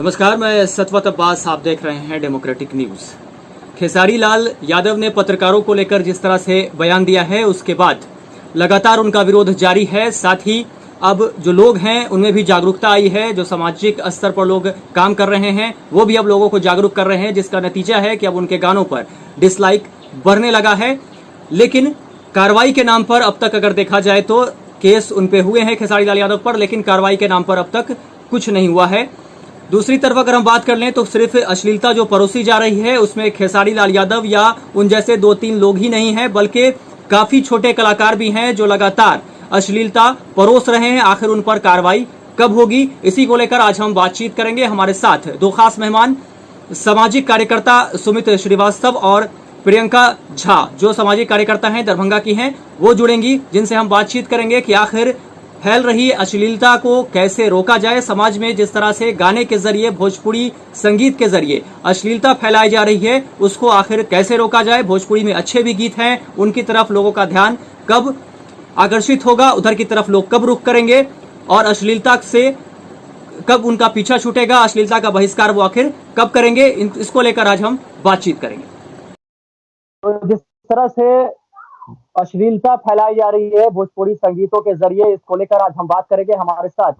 नमस्कार, मैं सतवत अब्बास, आप देख रहे हैं डेमोक्रेटिक न्यूज। खेसारी लाल यादव ने पत्रकारों को लेकर जिस तरह से बयान दिया है, उसके बाद लगातार उनका विरोध जारी है। साथ ही अब जो लोग हैं उनमें भी जागरूकता आई है। जो सामाजिक स्तर पर लोग काम कर रहे हैं वो भी अब लोगों को जागरूक कर रहे हैं, जिसका नतीजा है कि अब उनके गानों पर डिसलाइक बढ़ने लगा है। लेकिन कार्रवाई के नाम पर अब तक अगर देखा जाए तो केस उन पे हुए हैं खेसारी लाल यादव पर, लेकिन कार्रवाई के नाम पर अब तक कुछ नहीं हुआ है। दूसरी तरफ अगर हम बात कर लें तो सिर्फ अश्लीलता जो परोसी जा रही है उसमें खेसारी लाल यादव या उन जैसे 2-3 लोग ही नहीं हैं, बल्कि काफी छोटे कलाकार भी हैं जो लगातार अश्लीलता परोस रहे हैं। आखिर उन पर कार्रवाई कब होगी, इसी को लेकर आज हम बातचीत करेंगे। हमारे साथ दो खास मेहमान, सामाजिक कार्यकर्ता सुमित श्रीवास्तव और प्रियंका झा, जो सामाजिक कार्यकर्ता हैं, दरभंगा की हैं, वो जुड़ेंगी, जिनसे हम बातचीत करेंगे कि आखिर फैल रही अश्लीलता को कैसे रोका जाए। समाज में जिस तरह से गाने के जरिए, भोजपुरी संगीत के जरिए अश्लीलता फैलाई जा रही है, उसको आखिर कैसे रोका जाए। भोजपुरी में अच्छे भी गीत हैं, उनकी तरफ लोगों का ध्यान कब आकर्षित होगा, उधर की तरफ लोग कब रुख करेंगे, और अश्लीलता से कब उनका पीछा छूटेगा, अश्लीलता का बहिष्कार वो आखिर कब करेंगे, इसको लेकर आज हम बातचीत करेंगे। तो जिस तरह से अश्लीलता फैलाई जा रही है भोजपुरी संगीतों के जरिए, इसको लेकर आज हम बात करेंगे। हमारे साथ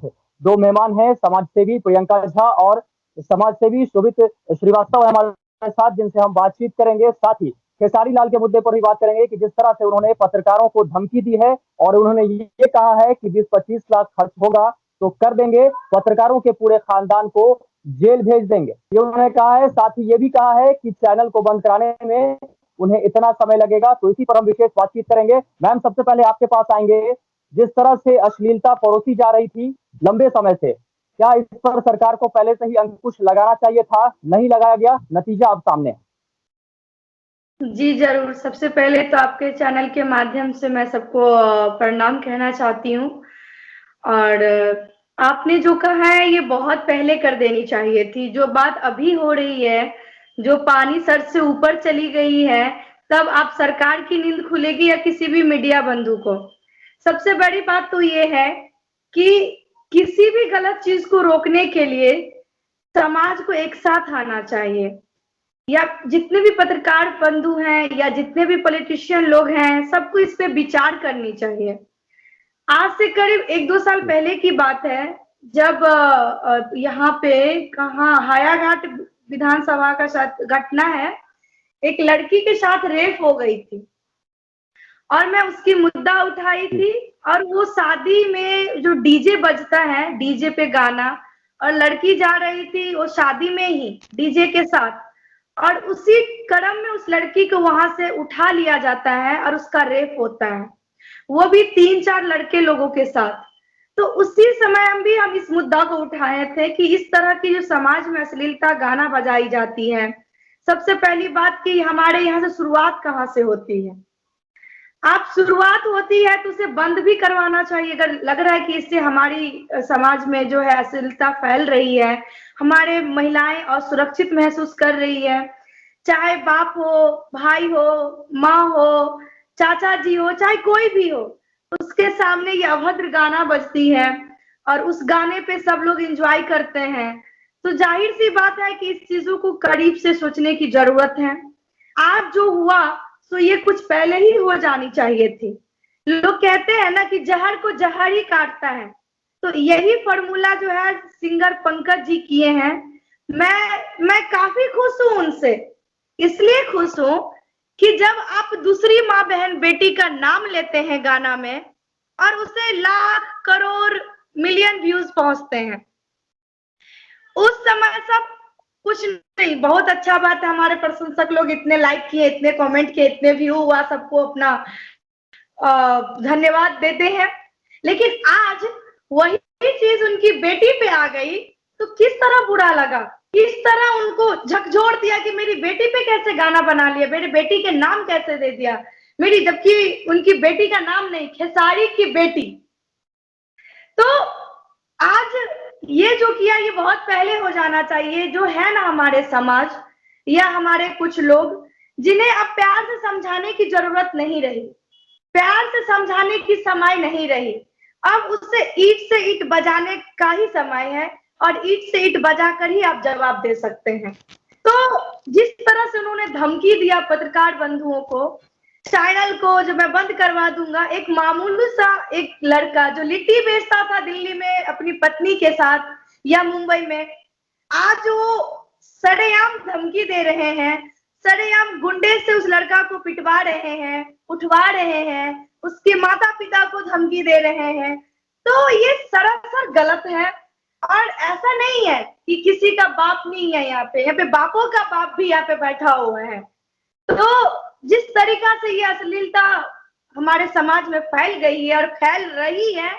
दो मेहमान हैं, समाजसेवी प्रियंका झा और समाजसेवी सुमित श्रीवास्तव हमारे साथ, जिनसे हम बातचीत करेंगे। साथ ही खेसारी लाल के मुद्दे पर भी बात करेंगे कि जिस तरह से उन्होंने पत्रकारों को धमकी दी है और उन्होंने ये कहा है कि 20-25 लाख खर्च होगा तो कर देंगे, पत्रकारों के पूरे खानदान को जेल भेज देंगे, ये उन्होंने कहा है। साथ ही ये भी कहा है कि चैनल को बंद कराने में उन्हें इतना समय लगेगा। तो इसी पर हम विशेष बातचीत करेंगे। मैम, सबसे पहले आपके पास आएंगे। जिस तरह से अश्लीलता परोसी जा रही थी लंबे समय से, क्या इस पर सरकार को पहले से ही अंकुश लगाना चाहिए था? नहीं लगाया गया, नतीजा अब सामने है। जी जरूर। सबसे पहले तो आपके चैनल के माध्यम से मैं सबको प्रणाम कहना चाहती हूँ। और आपने जो कहा है ये बहुत पहले कर देनी चाहिए थी। जो बात अभी हो रही है, जो पानी सर से ऊपर चली गई है, तब आप सरकार की नींद खुलेगी या किसी भी मीडिया बंधु को। सबसे बड़ी बात तो ये है कि किसी भी गलत चीज को रोकने के लिए समाज को एक साथ आना चाहिए, या जितने भी पत्रकार बंधु हैं या जितने भी पॉलिटिशियन लोग हैं, सबको इस पे विचार करनी चाहिए। आज से करीब 1-2 साल पहले की बात है, जब यहाँ पे कहाँ हायाघाट विधानसभा का साथ घटना है, एक लड़की के साथ रेप हो गई थी और मैं उसकी मुद्दा उठाई थी। और वो शादी में जो डीजे बजता है, डीजे पे गाना, और लड़की जा रही थी वो शादी में ही डीजे के साथ, और उसी क्रम में उस लड़की को वहां से उठा लिया जाता है और उसका रेप होता है, वो भी 3-4 लड़के लोगों के साथ। तो उसी समय हम इस मुद्दा को उठाए थे कि इस तरह की जो समाज में अश्लीलता गाना बजाई जाती है, सबसे पहली बात कि हमारे यहाँ से शुरुआत कहाँ से होती है। आप शुरुआत होती है तो उसे बंद भी करवाना चाहिए। अगर लग रहा है कि इससे हमारी समाज में जो है अश्लीलता फैल रही है, हमारे महिलाएं असुरक्षित महसूस कर रही है, चाहे बाप हो, भाई हो, माँ हो, चाचा जी हो, चाहे कोई भी हो, उसके सामने ये अभद्र गाना बजती है और उस गाने पे सब लोग एंजॉय करते हैं, तो जाहिर सी बात है कि इस चीजों को करीब से सोचने की जरूरत है। आज जो हुआ तो ये कुछ पहले ही हो जानी चाहिए थी। लोग कहते हैं ना कि जहर को जहर ही काटता है, तो यही फॉर्मूला जो है सिंगर पंकज जी किए हैं। मैं काफी खुश हूं उनसे। इसलिए खुश हूं कि जब आप दूसरी माँ बहन बेटी का नाम लेते हैं गाना में और उसे लाख करोड़ मिलियन व्यूज पहुंचते हैं, उस समय सब कुछ नहीं, बहुत अच्छा बात है, हमारे प्रशंसक लोग इतने लाइक किए, इतने कमेंट किए, इतने व्यू हुआ, सबको अपना धन्यवाद देते हैं। लेकिन आज वही चीज उनकी बेटी पे आ गई तो किस तरह बुरा लगा, किस तरह उनको झकझोर दिया कि मेरी बेटी पे कैसे गाना बना लिया, मेरी बेटी के नाम कैसे दे दिया मेरी, जबकि उनकी बेटी का नाम नहीं, खेसारी की बेटी। तो आज ये जो किया ये बहुत पहले हो जाना चाहिए। जो है ना हमारे समाज या हमारे कुछ लोग जिन्हें अब प्यार से समझाने की जरूरत नहीं रही, प्यार से समझाने की समय नहीं रही, अब उससे ईंट से ईंट बजाने का ही समय है। और ईंट से ईंट बजाकर ही आप जवाब दे सकते हैं। तो जिस तरह से उन्होंने धमकी दिया पत्रकार बंधुओं को, चैनल को जो मैं बंद करवा दूंगा, एक मामूली सा एक लड़का जो लिट्टी बेचता था दिल्ली में अपनी पत्नी के साथ या मुंबई में, आज वो सरेआम धमकी दे रहे हैं, सरेआम गुंडे से उस लड़का को पिटवा रहे हैं, उठवा रहे हैं, उसके माता पिता को धमकी दे रहे हैं। तो ये सरासर गलत है। और ऐसा नहीं है कि किसी का बाप नहीं है, यहाँ पे बापों का बाप भी यहाँ पे बैठा हुआ है। तो जिस तरीका से ये अश्लीलता हमारे समाज में फैल गई है और फैल रही है,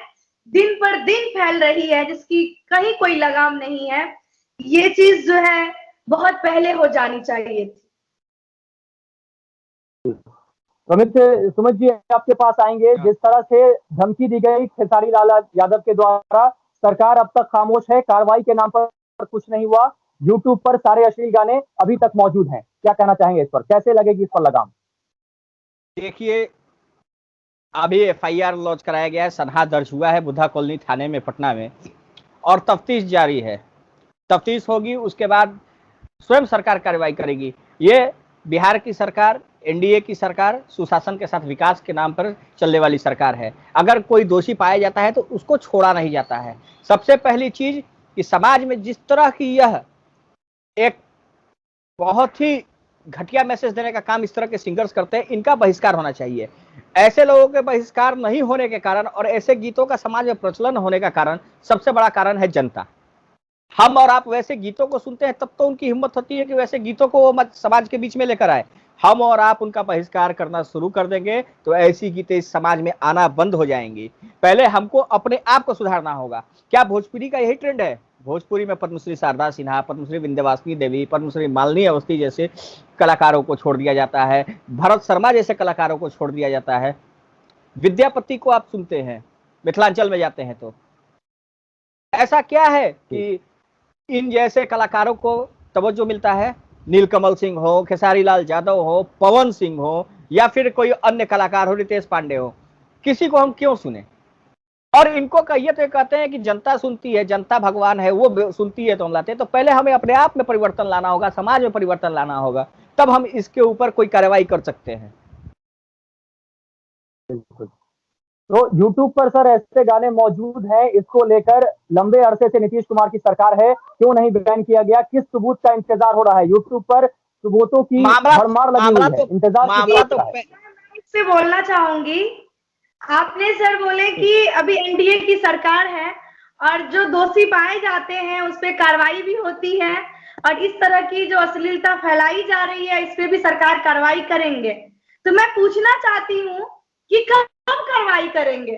दिन पर दिन फैल रही है, जिसकी कहीं कोई लगाम नहीं है, ये चीज जो है बहुत पहले हो जानी चाहिए थी। सुमित जी आपके पास आएंगे। जिस तरह से धमकी दी गई खेसारी लाल यादव के द्वारा, सरकार अब तक खामोश है, कार्रवाई के नाम पर कुछ नहीं हुआ, यूट्यूब पर सारे अश्लील गाने अभी तक मौजूद हैं, क्या कहना चाहेंगे इस पर, कैसे लगेगी इस पर लगाम? देखिए, अभी एफआईआर लॉन्च कराया गया है, सनहा दर्ज हुआ है बुद्धा कॉलोनी थाने में पटना में, और तफ्तीश जारी है। तफ्तीश होगी, उसके बाद स्वयं सरकार कार्रवाई करेगी। ये बिहार की सरकार, एनडीए की सरकार, सुशासन के साथ विकास के नाम पर चलने वाली सरकार है। अगर कोई दोषी पाया जाता है तो उसको छोड़ा नहीं जाता है। सबसे पहली चीज कि समाज में जिस तरह की यह एक बहुत ही घटिया मैसेज देने का काम इस तरह के सिंगर्स करते हैं, इनका बहिष्कार होना चाहिए। ऐसे लोगों के बहिष्कार नहीं होने के कारण और ऐसे गीतों का समाज में प्रचलन होने का कारण, सबसे बड़ा कारण है जनता। हम और आप वैसे गीतों को सुनते हैं तब तो उनकी हिम्मत होती है कि वैसे गीतों को वो समाज के बीच में लेकर आए। हम और आप उनका बहिष्कार करना शुरू कर देंगे तो ऐसी गीतें इस समाज में आना बंद हो जाएंगी। पहले हमको अपने आप को सुधारना होगा। क्या भोजपुरी का यही ट्रेंड है? भोजपुरी में पद्मश्री शारदा सिन्हा, पद्मश्री विंध्यवासिनी देवी, पद्मश्री मालिनी अवस्थी जैसे कलाकारों को छोड़ दिया जाता है, भरत शर्मा जैसे कलाकारों को छोड़ दिया जाता है। विद्यापति को आप सुनते हैं, मिथिलांचल में जाते हैं तो ऐसा क्या है कि इन जैसे कलाकारों को तवज्जो मिलता है? नीलकमल सिंह हो, खेसारी लाल यादव हो, पवन सिंह हो, या फिर कोई अन्य कलाकार हो, रितेश पांडे हो, किसी को हम क्यों सुने? और इनको कहिए तो कहते हैं कि जनता सुनती है, जनता भगवान है, वो सुनती है तो हम लाते हैं। तो पहले हमें अपने आप में परिवर्तन लाना होगा, समाज में परिवर्तन लाना होगा, तब हम इसके ऊपर कोई कार्रवाई कर सकते हैं। बिल्कुल। तो YouTube पर सर ऐसे गाने मौजूद हैं, इसको लेकर लंबे अरसे से नीतीश कुमार की सरकार है, क्यों नहीं बैन किया गया? किस सबूत का इंतजार हो रहा है? YouTube पर सबूतों की भरमार लगी हुई है, इंतजार इससे बोलना चाहूंगी। आपने सर बोले कि अभी एनडीए की सरकार है और जो दोषी पाए जाते हैं उस पर कार्रवाई भी होती है, और इस तरह की जो अश्लीलता फैलाई जा रही है इस पे भी सरकार कार्रवाई करेंगे। तो मैं पूछना चाहती हूँ कि कब कार्रवाई करेंगे?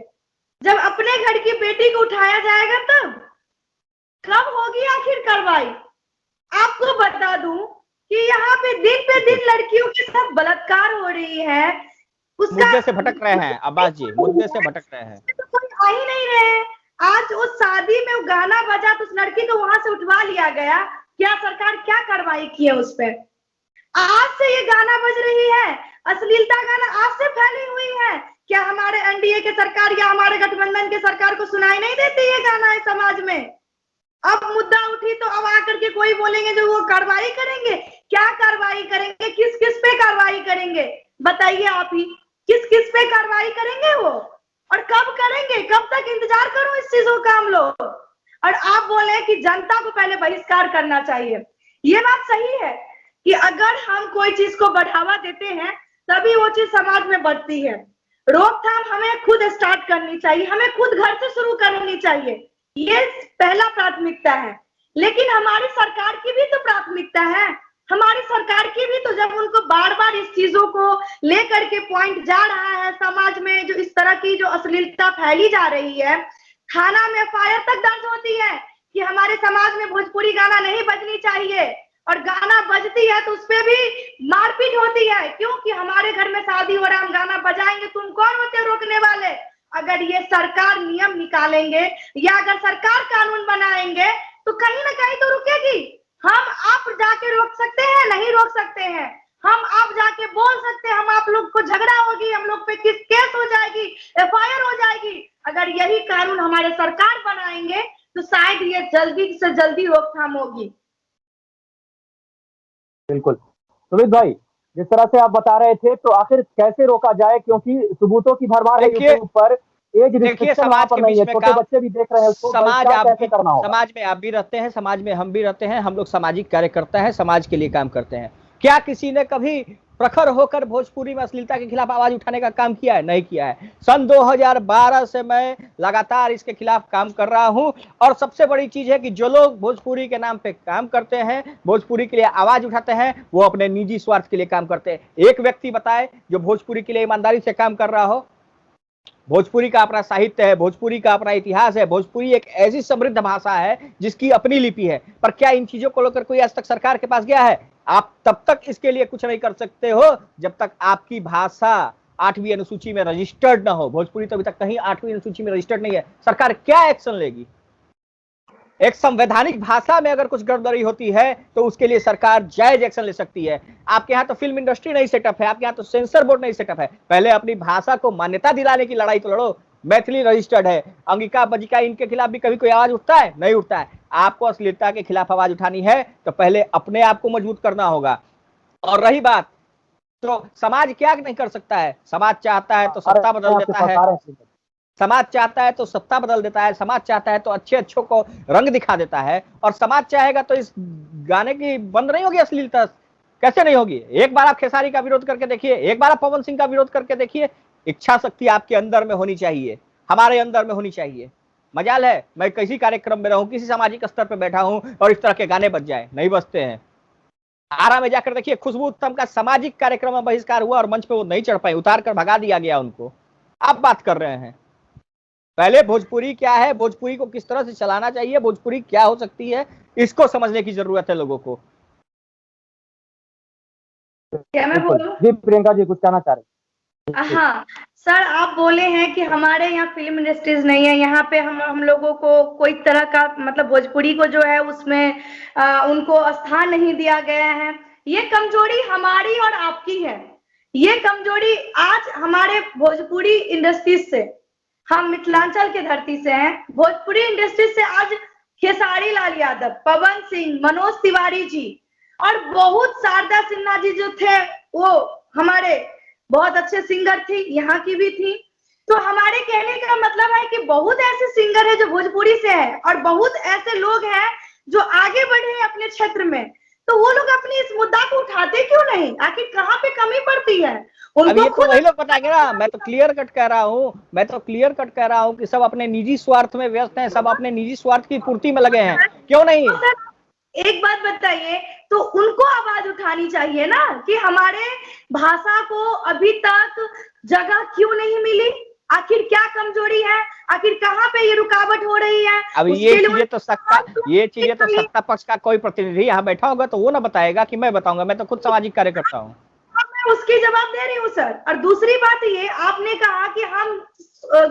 जब अपने घर की बेटी को उठाया जाएगा तब? कब होगी आखिर कार्रवाई? आपको बता दूं कि यहाँ पे दिन पे दिन लड़कियों के साथ बलात्कार हो रही है। मुद्दे से भटक रहे हैं अब्बास जी, मुद्दे से भटक रहे हैं। तो कोई आ ही नहीं रहे। आज उस शादी में वो गाना बजा तो उस लड़की को वहां से उठवा लिया गया। क्या सरकार क्या कार्रवाई की है उस पर? आज से ये गाना बज रही है, अश्लीलता गाना आज से फैली हुई है। क्या हमारे एनडीए के सरकार या हमारे गठबंधन के सरकार को सुनाई नहीं देती है गाना इस समाज में? अब मुद्दा उठी तो अब आकर के कोई बोलेंगे जो वो कार्रवाई करेंगे। क्या कार्रवाई करेंगे? किस किस पे कार्रवाई करेंगे? बताइए आप ही, किस किस पे कार्रवाई करेंगे वो, और कब करेंगे? कब तक इंतजार करूं इस चीजों का हम लोग? और आप बोले कि जनता को पहले बहिष्कार करना चाहिए। ये बात सही है कि अगर हम कोई चीज को बढ़ावा देते हैं तभी वो चीज समाज में बढ़ती है। रोकथाम हमें खुद स्टार्ट करनी चाहिए, हमें खुद घर से शुरू करनी चाहिए। ये पहला प्राथमिकता है। लेकिन हमारी सरकार की भी तो प्राथमिकता है। हमारी सरकार की भी तो, जब उनको बार बार इस चीजों को लेकर के पॉइंट जा रहा है समाज में, जो इस तरह की जो अश्लीलता फैली जा रही है, थाना में एफआईआर तक दर्ज होती है कि हमारे समाज में भोजपुरी गाना नहीं बजनी चाहिए, और गाना बजती है तो उसपे भी मारपीट होती है। क्योंकि हमारे घर में शादी हो रहा है, हम गाना बजाएंगे, तुम कौन होते रोकने वाले? अगर ये सरकार नियम निकालेंगे या अगर सरकार कानून बनाएंगे तो कहीं ना कहीं तो रुकेगी। हम आप जाके रोक सकते हैं? नहीं रोक सकते हैं। हम आप जाके बोल सकते हैं, हम आप लोग को झगड़ा होगी, हम लोग पे केस हो जाएगी, एफआईआर हो जाएगी। अगर यही कानून हमारे सरकार बनाएंगे तो शायद ये जल्दी से जल्दी रोकथाम होगी। बिल्कुल सुमित भाई, जिस तरह से आप बता रहे थे, तो आखिर कैसे रोका जाए, क्योंकि सबूतों की भरमार है देखिए यूट्यूब पर, एज रिस्ट्रिक्शन वहां समाज पर के नहीं बीच है, में छोटे काम, बच्चे भी देख रहे हैं उसको, समाज बहिष्कार आप कैसे भी, करना होगा। समाज में आप भी रहते हैं, समाज में हम भी रहते हैं, हम लोग सामाजिक कार्यकर्ता हैं, समाज के लिए काम करते हैं। क्या किसी ने कभी प्रखर होकर भोजपुरी में अश्लीलता के खिलाफ आवाज उठाने का काम किया है? नहीं किया है। सन 2012 से मैं लगातार इसके खिलाफ काम कर रहा हूं। और सबसे बड़ी चीज है कि जो लोग भोजपुरी के नाम पे काम करते हैं, भोजपुरी के लिए आवाज उठाते हैं, वो अपने निजी स्वार्थ के लिए काम करते हैं। एक व्यक्ति बताए जो भोजपुरी के लिए ईमानदारी से काम कर रहा हो। भोजपुरी का अपना साहित्य है, भोजपुरी का अपना इतिहास है, भोजपुरी एक ऐसी समृद्ध भाषा है जिसकी अपनी लिपि है। पर क्या इन चीजों को लेकर कोई आज तक सरकार के पास गया है? आप तब तक इसके लिए कुछ नहीं कर सकते हो जब तक आपकी भाषा 8वीं अनुसूची में रजिस्टर्ड ना हो। भोजपुरी तो अभी तक कहीं 8वीं अनुसूची में रजिस्टर्ड नहीं है। सरकार क्या एक्शन लेगी? एक संवैधानिक भाषा में अगर कुछ गड़बड़ी होती है तो उसके लिए सरकार जायज एक्शन ले सकती है। आपके यहाँ तो फिल्म इंडस्ट्री नहीं सेटअप है, आपके यहाँ तो सेंसर बोर्ड नहीं सेटअप है। पहले अपनी भाषा को मान्यता दिलाने की लड़ाई तो लड़ो। मैथिली रजिस्टर्ड है, अंगिका बजिका इनके खिलाफ भी कभी कोई आवाज उठता है? नहीं उठता है। आपको अश्लीलता के खिलाफ आवाज उठानी है तो पहले अपने आप को मजबूत करना होगा। और रही बात, तो समाज क्या नहीं कर सकता है? समाज चाहता है तो सत्ता बदल देता है, समाज चाहता है तो सत्ता बदल देता है, समाज चाहता है तो अच्छे अच्छों को रंग दिखा देता है। और समाज चाहेगा तो इस गाने की बंद नहीं होगी अश्लीलता। कैसे नहीं होगी? एक बार आप खेसारी का विरोध करके देखिए, एक बार आप पवन सिंह का विरोध करके देखिए। इच्छा शक्ति आपके अंदर में होनी चाहिए, हमारे अंदर में होनी चाहिए। मजाल है मैं किसी कार्यक्रम में रहूं, किसी सामाजिक स्तर पर बैठा हूं और इस तरह के गाने बज जाए, नहीं बजते हैं। आरा में जाकर देखिए, खुशबू उत्तम का सामाजिक कार्यक्रम में बहिष्कार हुआ और मंच पे वो नहीं चढ़ पाए, उतार कर भगा दिया गया उनको। आप बात कर रहे हैं। पहले भोजपुरी क्या है, भोजपुरी को किस तरह से चलाना चाहिए, भोजपुरी क्या हो सकती है, इसको समझने की जरूरत है लोगों को। क्या मैं बोलूं? जी प्रियंका जी कुछ कहना चाह रहे? हाँ सर, आप बोले हैं कि हमारे यहाँ फिल्म इंडस्ट्रीज नहीं है, यहाँ पे हम लोगों को कोई तरह का मतलब भोजपुरी को जो है उसमें उनको स्थान नहीं दिया गया है। ये कमजोरी हमारी और आपकी है। ये कमजोरी आज हमारे भोजपुरी इंडस्ट्रीज से, हम मिथिलांचल के धरती से हैं, भोजपुरी इंडस्ट्री से आज खेसारी लाल यादव, पवन सिंह, मनोज तिवारी जी और बहुत शारदा सिन्हा जी जो थे, वो हमारे बहुत अच्छे सिंगर थी, यहाँ की भी थी। तो हमारे कहने का मतलब है कि बहुत ऐसे सिंगर है जो भोजपुरी से है और बहुत ऐसे लोग हैं जो आगे बढ़े हैं अपने क्षेत्र में। तो वो लोग अपनी इस मुद्दा को उठाते क्यों नहीं? आखिर कहाँ पे कमी पड़ती है? अब ये तो वही लोग बताएंगे ना। मैं तो क्लियर कट कह रहा हूँ कि सब अपने निजी स्वार्थ में व्यस्त हैं, सब अपने निजी स्वार्थ की पूर्ति में लगे हैं। क्यों नहीं? एक बात बताइए, तो उनको आवाज उठानी चाहिए ना कि हमारे भाषा को अभी तक जगह क्यों नहीं मिली, आखिर क्या कमजोरी है, आखिर कहाँ पे ये रुकावट हो रही है। अब ये चीजें तो सत्ता पक्ष का कोई प्रतिनिधि यहाँ बैठा होगा तो वो ना बताएगा कि मैं बताऊंगा। मैं तो खुद सामाजिक कार्यकर्ता हूँ, मैं उसकी जवाब दे रही हूँ सर। और दूसरी बात ये, आपने कहा कि हम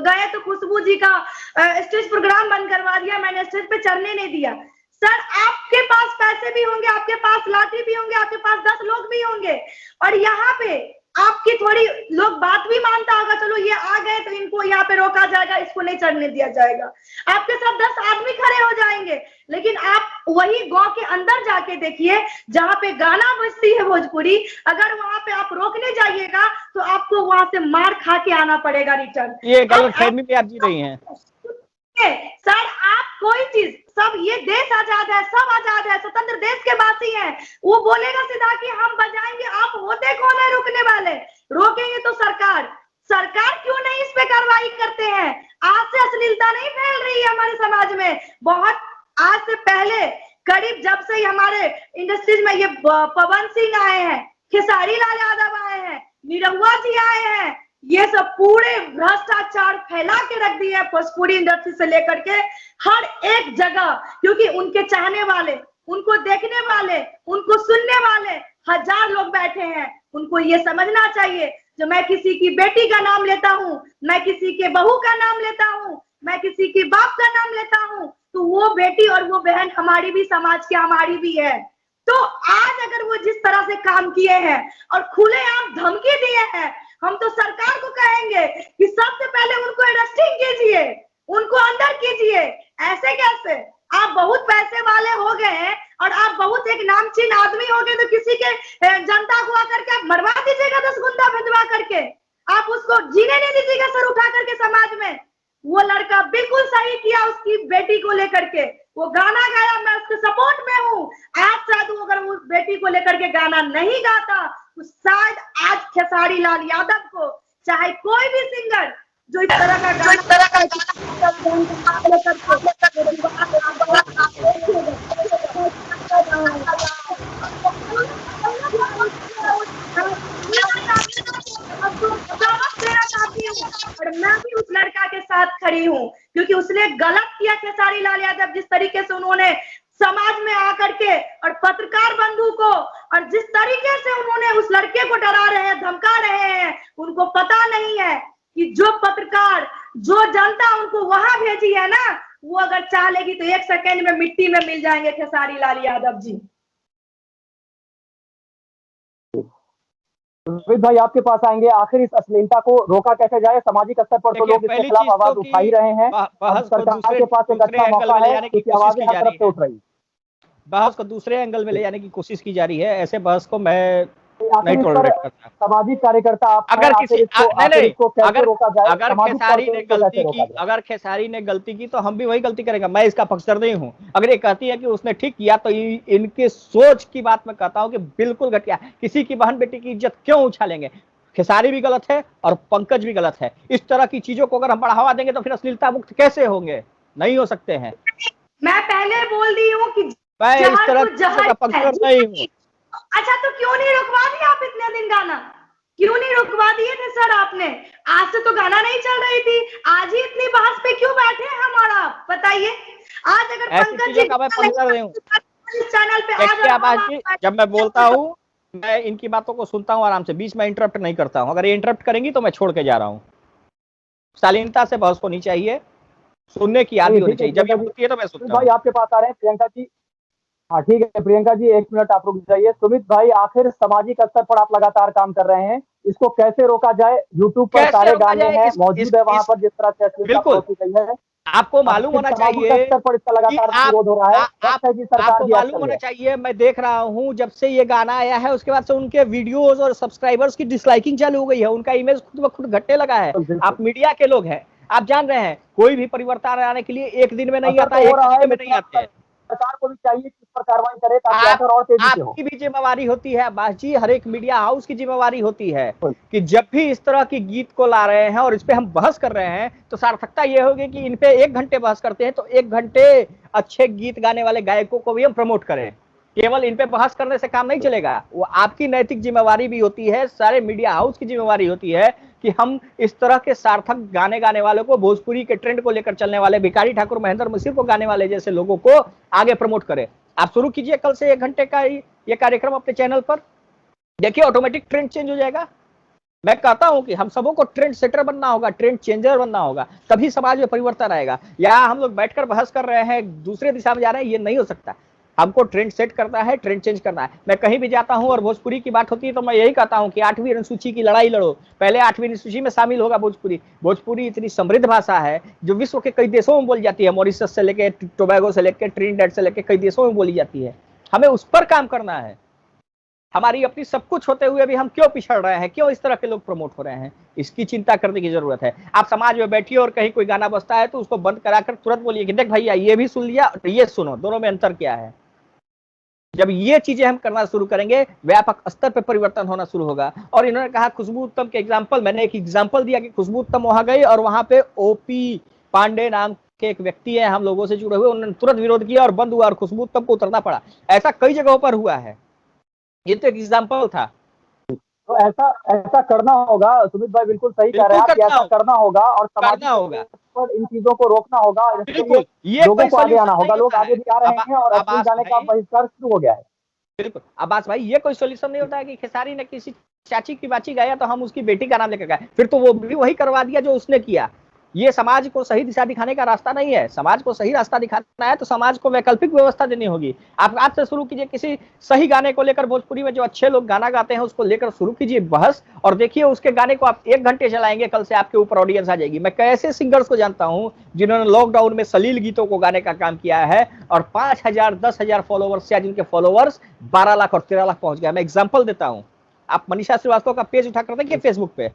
गए तो खुशबू जी का स्टेज प्रोग्राम बंद करवा दिया, मैंने स्टेज पे चढ़ने नहीं दिया। सर आपके पास पैसे भी होंगे, आपके पास लाठी भी होंगे, आपके पास 10 लोग भी होंगे और यहाँ पे आपकी थोड़ी लोग बात भी मानता होगा, चलो ये आ गए तो इनको यहाँ पे रोका जाएगा, इसको नहीं चढ़ने दिया जाएगा। आपके साथ 10 आदमी खड़े हो जाएंगे। लेकिन आप वही गांव के अंदर जाके देखिए जहाँ पे गाना बजती है भोजपुरी, अगर वहां पे आप रोकने जाइएगा तो आपको वहां से मार खा के आना पड़ेगा रिटर्न। ये गलतफहमी में आप जी रही हैं सर। आप कोई चीज, सब ये देश आजाद है, सब आजाद है, स्वतंत्र देश के वासी हैं। वो बोलेगा सीधा कि हम बजाएंगे, आप होते कौन है रोकने वाले? रोकेंगे तो सरकार क्यों नहीं इस पे कार्रवाई करते हैं? आज से अश्लीलता नहीं फैल रही है हमारे समाज में। बहुत आज से पहले करीब जब से हमारे इंडस्ट्रीज में ये पवन सिंह आए हैं, खेसारी लाल यादव आए हैं, निरहुआ जी आए हैं, ये सब पूरे भ्रष्टाचार फैला के रख दिए है भोजपुरी इंडस्ट्री से लेकर के हर एक जगह। क्योंकि उनके चाहने वाले, उनको देखने वाले, उनको सुनने वाले 1000 लोग बैठे हैं। उनको ये समझना चाहिए, जो मैं किसी की बेटी का नाम लेता हूँ, मैं किसी के बहू का नाम लेता हूँ, मैं किसी के बाप का नाम लेता हूँ, तो वो बेटी और वो बहन हमारी भी, समाज की हमारी भी है। तो आज अगर वो जिस तरह से काम किए हैं और खुलेआम धमकी दिए हैं, हम तो सरकार को कहेंगे कि सबसे पहले उनको अरेस्टिंग कीजिए, उनको अंदर कीजिए। ऐसे कैसे? होगे तो किसी के जनता को आकर के आप मरवा दीजिएगा 10 गुंडा भिजवा करके, आप उसको जीने नहीं दीजिएगा सर उठा करके समाज में। वो लड़का बिल्कुल सही किया उसकी बेटी को लेकर के, वो गाना गाया, मैं उसके सपोर्ट में हूँ। आज शायद वो अगर उस बेटी को लेकर के गाना नहीं गाता तो शायद आज खेसारी लाल यादव को, चाहे कोई भी सिंगर जो इस तरह का और मैं भी उस लड़का के साथ खड़ी हूँ, क्योंकि उसने गलत किया खेसारी लाल यादव। जिस तरीके से उन्होंने समाज में आकर के और पत्रकार बंधु को, और जिस तरीके से उन्होंने उस लड़के को डरा रहे हैं, धमका रहे हैं, उनको पता नहीं है कि जो पत्रकार, जो जनता उनको वहां भेजी है ना, वो अगर चाह लेगी तो 1 सेकेंड में मिट्टी में मिल जाएंगे खेसारी लाल यादव जी। सुमित भाई आपके पास आएंगे, आखिर इस अश्लीलता को रोका कैसे जाए? सामाजिक स्तर पर तो लोग इसके खिलाफ आवाज उठा ही रहे हैं। सरकार के पास एक अच्छा मौका है कि आवाजें हर तरफ से उठ रही। बहस को दूसरे एंगल में ले जाने की कोशिश की जा रही है। ऐसे बहस को मैं नहीं टॉलरेट करता। सामाजिक कार्यकर्ता आप अगर किसी अगर खेसारी ने गलती की तो हम भी वही गलती करेंगे। मैं इसका पक्षधर नहीं हूं। अगर ये कहती है कि उसने ठीक किया तो इनके सोच की बात मैं कहता हूं कि बिल्कुल घटिया। किसी की बहन बेटी की इज्जत क्यों उछालेंगे? खेसारी भी गलत है और पंकज भी गलत है। इस तरह की चीजों को अगर हम बढ़ावा देंगे तो फिर अश्लीलता मुक्त कैसे होंगे? नहीं हो सकते हैं। मैं पहले बोल दी हूँ कि मैं इस तरह का पक्षधर नहीं हूँ। अच्छा तो क्यों नहीं रुकवा दिया आप इतने दिन गाना? क्यों नहीं रुकवा दिए थे सर आपने? आज से तो गाना नहीं चल रही थी, आज ही इतनी बहस पे क्यों बैठे हैं हमारा बताइए? आज अगर पंकज जी चैनल पे आज जब मैं बोलता हूँ मैं इनकी बातों को सुनता हूँ आराम से, बीच में इंटरप्ट नहीं करता हूँ। अगर ये इंटरप्ट करेंगी तो मैं छोड़ के जा रहा हूँ। शालीनता से बहस होनी चाहिए, सुनने की आदत होनी चाहिए। जब ये बोलती है तो मैं सुनता हूँ। भाई आपके पास आ रहे हैं प्रियंका जी। हाँ ठीक है प्रियंका जी, 1 मिनट आप रुक जाइए। सुमित भाई आखिर सामाजिक स्तर पर आप लगातार काम कर रहे हैं, इसको कैसे रोका जाए? यूट्यूब पर सारे गाने हैं, मौजूद है वहां पर जिस तरह से बिल्कुल गई है। आपको मालूम होना चाहिए स्तर पर इसका लगातार विरोध हो रहा है। आपको मालूम होना चाहिए, मैं देख रहा हूं जब से ये गाना आया है उसके बाद से उनके वीडियोस और सब्सक्राइबर्स की डिसलाइकिंग चालू हो गई है। उनका इमेज खुद ब खुद घटने लगा है। आप मीडिया के लोग हैं, आप जान रहे हैं कोई भी परिवर्तन आने के लिए 1 दिन में नहीं आता, 1 हफ्ते में नहीं आते। सरकार को भी चाहिए कि इस पर कार्रवाई करे ताकि असर और तेजी से हो। आपकी भी जिम्मेवारी होती है अब्बास जी, हर एक मीडिया हाउस की जिम्मेवारी होती है कि जब भी इस तरह की गीत को ला रहे हैं और इस पे हम बहस कर रहे हैं तो सार्थकता ये होगी कि इन पे 1 घंटे बहस करते हैं तो 1 घंटे अच्छे गीत गाने वाले गायकों को भी हम प्रमोट करें। केवल इन पे बहस करने से काम नहीं चलेगा। वो आपकी नैतिक जिम्मेवारी भी होती है, सारे मीडिया हाउस की जिम्मेवारी होती है कि हम इस तरह के सार्थक गाने गाने वालों को, भोजपुरी के ट्रेंड को लेकर चलने वाले भिखारी ठाकुर, महेंद्र मिश्र को गाने वाले जैसे लोगों को आगे प्रमोट करें। आप शुरू कीजिए कल से 1 घंटे का ये कार्यक्रम अपने चैनल पर, देखिए ऑटोमेटिक ट्रेंड चेंज हो जाएगा। मैं कहता हूं कि हम सबों को ट्रेंड सेटर बनना होगा, ट्रेंड चेंजर बनना होगा, तभी समाज में परिवर्तन आएगा। या हम लोग बैठकर बहस कर रहे हैं, दूसरे दिशा में जा रहे हैं, ये नहीं हो सकता। हमको ट्रेंड सेट करना है, ट्रेंड चेंज करना है। मैं कहीं भी जाता हूं और भोजपुरी की बात होती है तो मैं यही कहता हूं कि 8वीं अनुसूची की लड़ाई लड़ो, पहले 8वीं अनुसूची में शामिल होगा भोजपुरी। भोजपुरी इतनी समृद्ध भाषा है जो विश्व के कई देशों में बोली जाती है, मॉरिशस से लेके टोबैगो से लेके ट्रिनिडेड से लेके कई देशों में बोली जाती है। हमें उस पर काम करना है। हमारी अपनी सब कुछ होते हुए भी हम क्यों पिछड़ रहे हैं, क्यों इस तरह के लोग प्रमोट हो रहे हैं, इसकी चिंता करने की जरूरत है। आप समाज में बैठिए और कहीं कोई गाना बजता है तो उसको बंद कराकर तुरंत बोलिए कि देख भैया ये भी सुन लिया, ये सुनो, दोनों में अंतर क्या है। जब ये चीजें हम करना शुरू करेंगे व्यापक स्तर पर परिवर्तन होना शुरू होगा। और इन्होंने कहा खुशबू उत्तम के एग्जाम्पल, मैंने एक एग्जाम्पल दिया कि खुशबू उत्तम वहां गई और वहां पे ओपी पांडे नाम के एक व्यक्ति है, हम लोगों से जुड़े हुए, उन्होंने तुरंत विरोध किया और बंद हुआ और खुशबू उत्तम को उतरना पड़ा। ऐसा कई जगहों पर हुआ है, ये तो एक एग्जाम्पल था। तो ऐसा करना होगा। सुमित भाई बिल्कुल सही कह रहे हैं, ऐसा करना होगा और समाज होगा पर इन चीजों को रोकना होगा। बिल्कुल, ये लोगों को आगे आना होगा, लोग आगे भी आ रहे हैं और अश्लील गाने का बहिष्कार शुरू हो गया है। बिल्कुल अब्बास भाई, ये कोई सोल्यूशन नहीं होता है कि खेसारी ने किसी चाची की बाची गाया तो हम उसकी बेटी का नाम लेकर गाए, फिर तो वो भी वही करवा दिया जो उसने किया। ये समाज को सही दिशा दिखाने का रास्ता नहीं है। समाज को सही रास्ता दिखाना है तो समाज को वैकल्पिक व्यवस्था देनी होगी। आप आज से शुरू कीजिए, किसी सही गाने को लेकर भोजपुरी में जो अच्छे लोग गाना गाते हैं उसको लेकर शुरू कीजिए बहस, और देखिए उसके गाने को आप 1 घंटे चलाएंगे, कल से आपके ऊपर ऑडियंस आ जाएगी। मैं कैसे सिंगर्स को जानता हूं जिन्होंने लॉकडाउन में सलील गीतों को गाने का काम किया है और 5,000 10,000 फॉलोवर्स या जिनके फॉलोवर्स 12 लाख और 13 लाख पहुंच गया। मैं एग्जाम्पल देता हूं, आप मनीषा श्रीवास्तव का पेज उठाकर देखिए फेसबुक पे,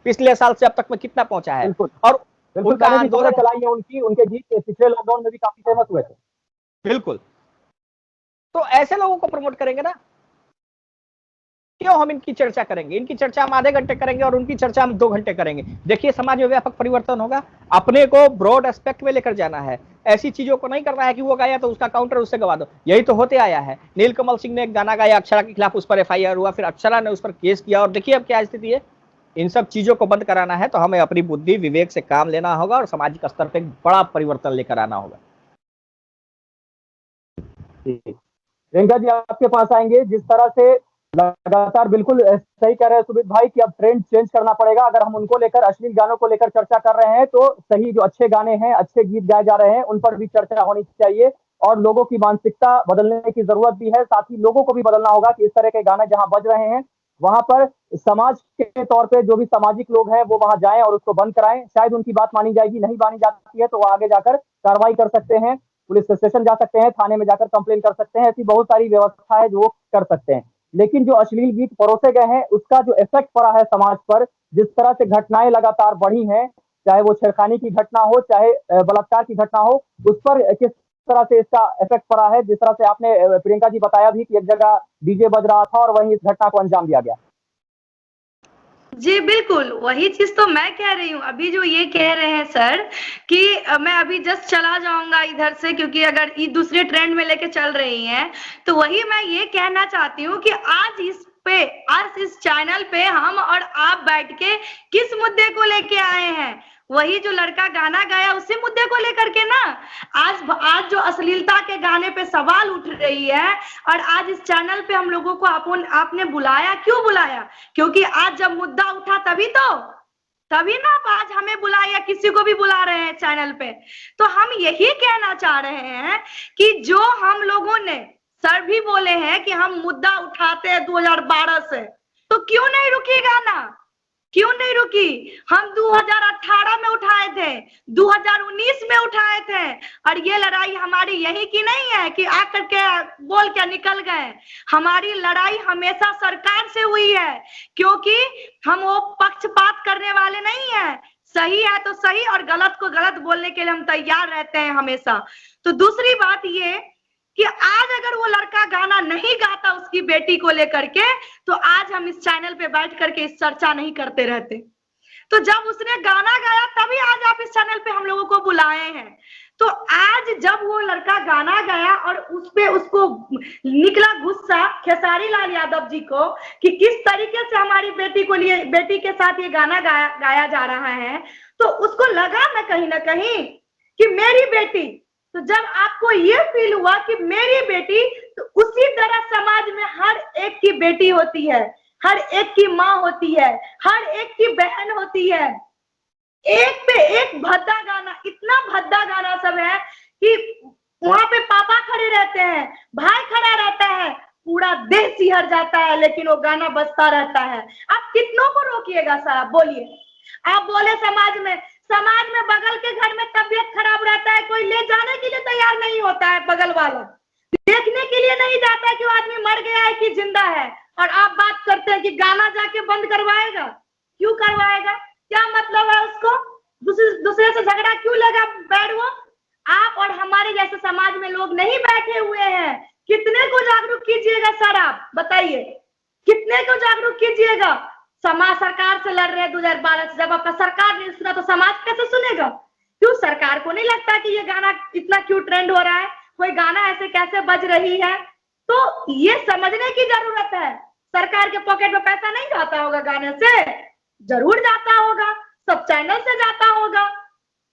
पिछले साल से अब तक में कितना पहुंचा है। और उनका आंदोलन चलाई है उनके गीत पिछले लॉकडाउन में भी काफी फेमस हुए थे। बिल्कुल, तो ऐसे लोगों को प्रमोट करेंगे ना, क्यों हम इनकी चर्चा करेंगे? इनकी चर्चा हम आधे घंटे करेंगे और उनकी चर्चा हम 2 घंटे करेंगे। देखिए समाज में व्यापक परिवर्तन होगा। अपने को ब्रॉड एस्पेक्ट में लेकर जाना है, ऐसी चीजों को नहीं करना है कि वो गाया तो उसका काउंटर उससे गवा दो। यही तो होते आया है। नीलकमल सिंह ने एक गाना गाया अक्षरा के खिलाफ, उस पर FIR हुआ, फिर अक्षरा ने उस पर केस किया, और देखिए अब क्या स्थिति है। इन सब चीजों को बंद कराना है तो हमें अपनी बुद्धि विवेक से काम लेना होगा और सामाजिक स्तर पर एक बड़ा परिवर्तन लेकर आना होगा। प्रियंका जी आपके पास आएंगे। जिस तरह से लगातार, बिल्कुल सही कह रहे हैं सुमित भाई कि अब ट्रेंड चेंज करना पड़ेगा। अगर हम उनको लेकर, अश्लील गानों को लेकर चर्चा कर रहे हैं तो सही जो अच्छे गाने हैं, अच्छे गीत गाए जा रहे हैं उन पर भी चर्चा होनी चाहिए, और लोगों की मानसिकता बदलने की जरूरत भी है। साथ ही लोगों को भी बदलना होगा कि इस तरह के गाने जहां बज रहे हैं वहां पर समाज के तौर पे जो भी सामाजिक लोग हैं वो वहां जाएं और उसको बंद कराएं। शायद उनकी बात मानी जाएगी, नहीं मानी जाती है तो वो आगे जाकर कार्रवाई कर सकते हैं, पुलिस स्टेशन जा सकते हैं, थाने में जाकर कंप्लेन कर सकते हैं। ऐसी बहुत सारी व्यवस्था है जो वो कर सकते हैं। लेकिन जो अश्लील गीत परोसे गए हैं उसका जो इफेक्ट पड़ा है समाज पर, जिस तरह से घटनाएं लगातार बढ़ी हैं, चाहे वो छेड़खानी की घटना हो, चाहे बलात्कार की घटना हो, उस पर किस तरह से इसका इफेक्ट पड़ा है। जिस तरह से आपने प्रियंका जी बताया भी कि एक जगह डीजे बज रहा था और वहीं इस घटना को अंजाम दिया गया। जी बिल्कुल, वही चीज तो मैं कह रही हूँ। अभी जो ये कह रहे हैं सर कि मैं अभी जस्ट चला जाऊंगा इधर से, क्योंकि अगर ये दूसरे ट्रेंड में लेके चल रही हैं, तो वही मैं ये कहना चाहती हूँ कि आज इस चैनल पे हम और आप बैठ के किस मुद्दे को लेके आए हैं? वही जो लड़का गाना गाया उसी मुद्दे को लेकर के ना। आज जो अश्लीलता के गाने पे सवाल उठ रही है, और आज इस चैनल पे हम लोगों को आपने बुलाया। क्यों बुलाया? क्योंकि आज जब मुद्दा उठा तभी ना आप आज हमें बुलाए या किसी को भी बुला रहे हैं चैनल पे। तो हम यही कहना चाह रहे हैं कि जो हम लोगों ने, सर भी बोले हैं कि हम मुद्दा उठाते हैं 2012 से, तो क्यों नहीं रुकी गाना? क्यों नहीं रुकी? हम 2018 में उठाए थे, 2019 में उठाए थे, और ये लड़ाई हमारी यही की नहीं है कि आकर के बोल के निकल गए। हमारी लड़ाई हमेशा सरकार से हुई है, क्योंकि हम वो पक्षपात करने वाले नहीं है। सही है तो सही और गलत को गलत बोलने के लिए हम तैयार रहते हैं हमेशा। तो दूसरी बात ये कि आज अगर वो लड़का गाना नहीं गाता उसकी बेटी को लेकर के, तो आज हम इस चैनल पे बैठ करके इस चर्चा नहीं करते रहते। तो जब उसने गाना गाया तभी आज आप इस चैनल पे हम लोगों को बुलाए हैं। तो आज जब वो लड़का गाना गाया और उसको निकला गुस्सा खेसारी लाल यादव जी को कि किस तरीके से हमारी बेटी के साथ ये गाना गाया जा रहा है, तो उसको लगा ना कहीं कि मेरी बेटी। तो जब आपको ये फील हुआ कि मेरी बेटी, तो उसी तरह समाज में हर एक की बेटी होती है, हर एक की माँ होती है, हर एक की बहन होती है। एक पे एक भद्दा गाना, इतना भद्दा गाना सब है कि वहां पे पापा खड़े रहते हैं, भाई खड़ा रहता है, पूरा देह सिहर जाता है, लेकिन वो गाना बजता रहता है। आप कितनों को रोकिएगा सर? आप बोलिए। आप बोले समाज में बगल के घर में तबीयत खराब रहता है, कोई ले जाने के लिए तैयार नहीं होता है, बगल वाला देखने के लिए नहीं जाता है कि वो आदमी मर गया है कि जिंदा है, और आप बात करते हैं कि गाना जाके बंद करवाएगा। क्यों करवाएगा? क्या मतलब है उसको? दूसरे से झगड़ा क्यों लगा बैठ? वो आप और हमारे जैसे समाज में लोग नहीं बैठे हुए हैं। कितने को जागरूक कीजिएगा सर? आप बताइए, कितने को जागरूक कीजिएगा? समाज सरकार से लड़ रहे हैं 2012 से। जब आपका सरकार नहीं सुना तो समाज कैसे सुनेगा? क्यों सरकार को नहीं लगता कि ये गाना इतना क्यों ट्रेंड हो रहा है, कोई गाना ऐसे कैसे बज रही है? तो ये समझने की जरूरत है। सरकार के पॉकेट में पैसा नहीं जाता होगा गाने से? जरूर जाता होगा, सब चैनल से जाता होगा।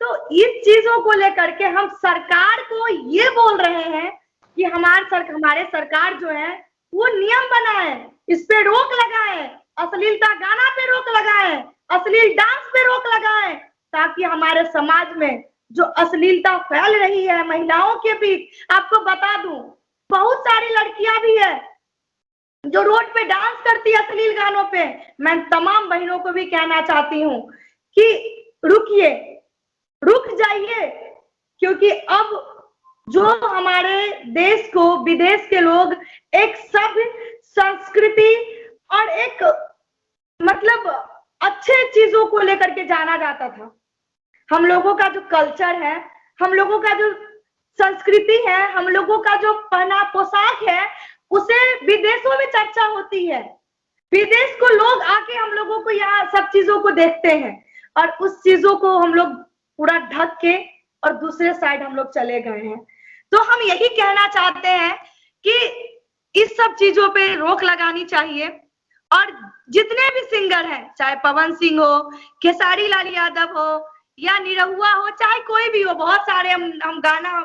तो इस चीजों को लेकर के हम सरकार को ये बोल रहे हैं कि हमारे सरकार जो है वो नियम बनाए, इस पे रोक लगाए, अश्लीलता गाना पे रोक लगाए, अश्लील डांस पे रोक लगाए, ताकि हमारे समाज में जो अश्लीलता फैल रही है महिलाओं के बीच, आपको बता दूं बहुत सारी लड़कियां भी है जो रोड पे डांस करती है अश्लील गानों पे। मैं तमाम बहनों को भी कहना चाहती हूँ कि रुकिए, रुक जाइए, क्योंकि अब जो हमारे देश को विदेश के लोग एक सभ्य संस्कृति और एक मतलब अच्छे चीजों को लेकर के जाना जाता था। हम लोगों का जो कल्चर है, हम लोगों का जो संस्कृति है, हम लोगों का जो पहना पोशाक है, उसे विदेशों में चर्चा होती है। विदेश को लोग आके हम लोगों को यहाँ सब चीजों को देखते हैं और उस चीजों को हम लोग पूरा ढक के और दूसरे साइड हम लोग चले गए हैं। तो हम यही कहना चाहते हैं कि इस सब चीजों पे रोक लगानी चाहिए और जितने भी सिंगर हैं, चाहे पवन सिंह हो, खेसारी लाल यादव हो या निरहुआ हो, चाहे कोई भी हो, बहुत सारे हम गाना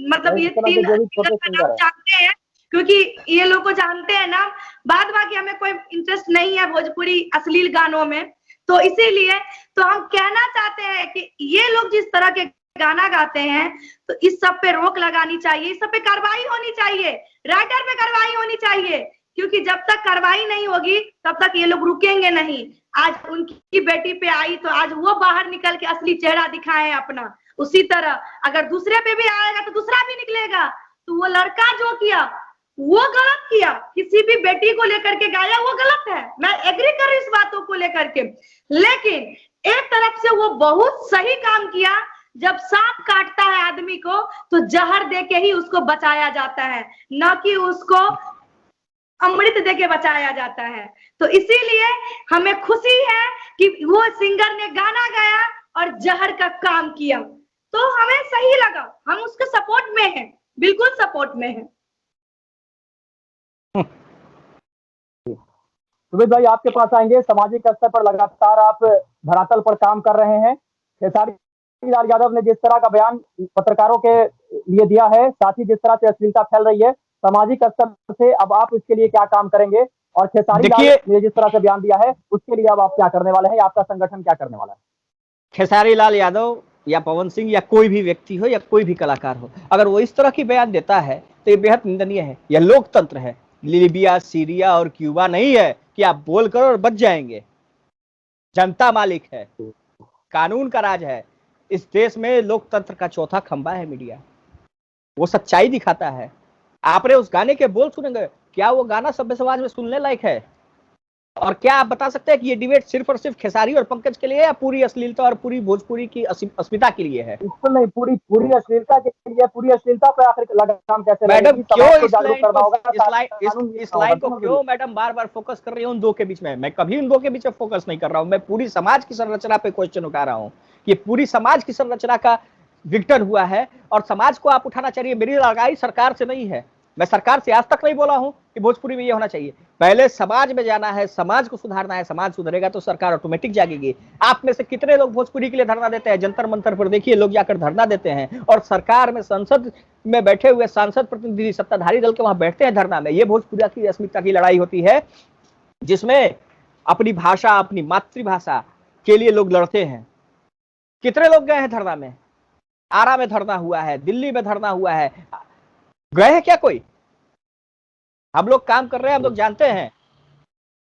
मतलब ये तीन सिंगर का नाम जानते हैं क्योंकि ये लोग को जानते हैं ना। बाद बाकी हमें कोई इंटरेस्ट नहीं है भोजपुरी अश्लील गानों में, तो इसीलिए तो हम कहना चाहते हैं कि ये लोग जिस तरह के गाना गाते हैं तो इस सब पे रोक लगानी चाहिए, इस सब पे कार्रवाई होनी चाहिए, राइटर पे कार्रवाई होनी चाहिए, क्योंकि जब तक कार्रवाई नहीं होगी तब तक ये लोग रुकेंगे नहीं। आज उनकी बेटी पे आई तो आज वो बाहर निकल के असली चेहरा दिखाए अपना, उसी तरह अगर दूसरे पे भी आएगा तो दूसरा भी निकलेगा। तो वो लड़का जो किया वो गलत किया, किसी भी बेटी को लेकर के गाया वो गलत है, मैं एग्री कर रही हूँ इस बातों को लेकर के। लेकिन एक तरफ से वो बहुत सही काम किया, जब सांप काटता है आदमी को तो जहर दे के ही उसको बचाया जाता है, न कि उसको अमृत दे के बचाया जाता है। तो इसीलिए हमें खुशी है कि वो सिंगर ने गाना गाया और जहर का काम किया, तो हमें सही लगा, हम उसके सपोर्ट में हैं, बिल्कुल सपोर्ट में हैं। सुमित भाई आपके पास आएंगे। सामाजिक स्तर पर लगातार आप धरातल पर काम कर रहे हैं। खेसारी लाल यादव ने जिस तरह का बयान पत्रकारों के लिए दिया है, साथ ही जिस तरह से अश्लीलता फैल रही है सामाजिक स्तर से, अब आप इसके लिए क्या काम करेंगे? और खेसारी लाल ने जिस तरह से बयान दिया है उसके लिए अब आप क्या करने वाले हैं? आपका संगठन क्या करने वाला है? खेसारी लाल यादव या पवन सिंह या कोई भी व्यक्ति हो या कोई भी कलाकार हो, अगर वो इस तरह की बयान देता है तो ये बेहद निंदनीय है। यह लोकतंत्र है, लीबिया, सीरिया और क्यूबा नहीं है कि आप बोल कर और बच जाएंगे। जनता मालिक है, कानून का राज है। इस देश में लोकतंत्र का चौथा खंबा है मीडिया, वो सच्चाई दिखाता है। आपने उस गाने के बोल सुनेंगे, क्या वो गाना सभ्य समाज में सुनने लायक है? और क्या आप बता सकते हैं कि ये डिबेट सिर्फ और सिर्फ खेसारी और पंकज के लिए या पूरी अश्लीलता और पूरी भोजपुरी की अस्मिता के लिए है? बिल्कुल नहीं, पूरी अश्लीलता के लिए, पूरी अश्लीलता पे आखिर लगाम कैसे मैडम क्यों इस लाइन को होगा। क्यों मैडम बार बार फोकस कर रही हूँ उन दो के बीच में? मैं कभी उन दो के बीच में फोकस नहीं कर रहा हूँ, मैं पूरी समाज की संरचना पे क्वेश्चन उठा रहा हूँ कि पूरी समाज की संरचना का विघटन हुआ है और समाज को आप उठाना चाहिए। मेरी लड़ाई सरकार से नहीं है, मैं सरकार से आज तक नहीं बोला हूं कि भोजपुरी में ये होना चाहिए। पहले समाज में जाना है, समाज को सुधारना है, समाज सुधरेगा तो सरकार ऑटोमेटिक जागेगी। आप में से कितने लोग भोजपुरी के लिए धरना देते हैं? जंतर मंतर पर देखिए, लोग जाकर धरना देते हैं और सरकार में, संसद में बैठे हुए सांसद प्रतिनिधि सत्ताधारी दल के वहां बैठते हैं धरना में। ये भोजपुरी की अस्मिता की लड़ाई होती है जिसमें अपनी भाषा, अपनी मातृभाषा के लिए लोग लड़ते हैं। कितने लोग गए हैं धरना में? आरा में धरना हुआ है, दिल्ली में धरना हुआ है, गए हैं क्या कोई? हम लोग काम कर रहे हैं, हम लोग जानते हैं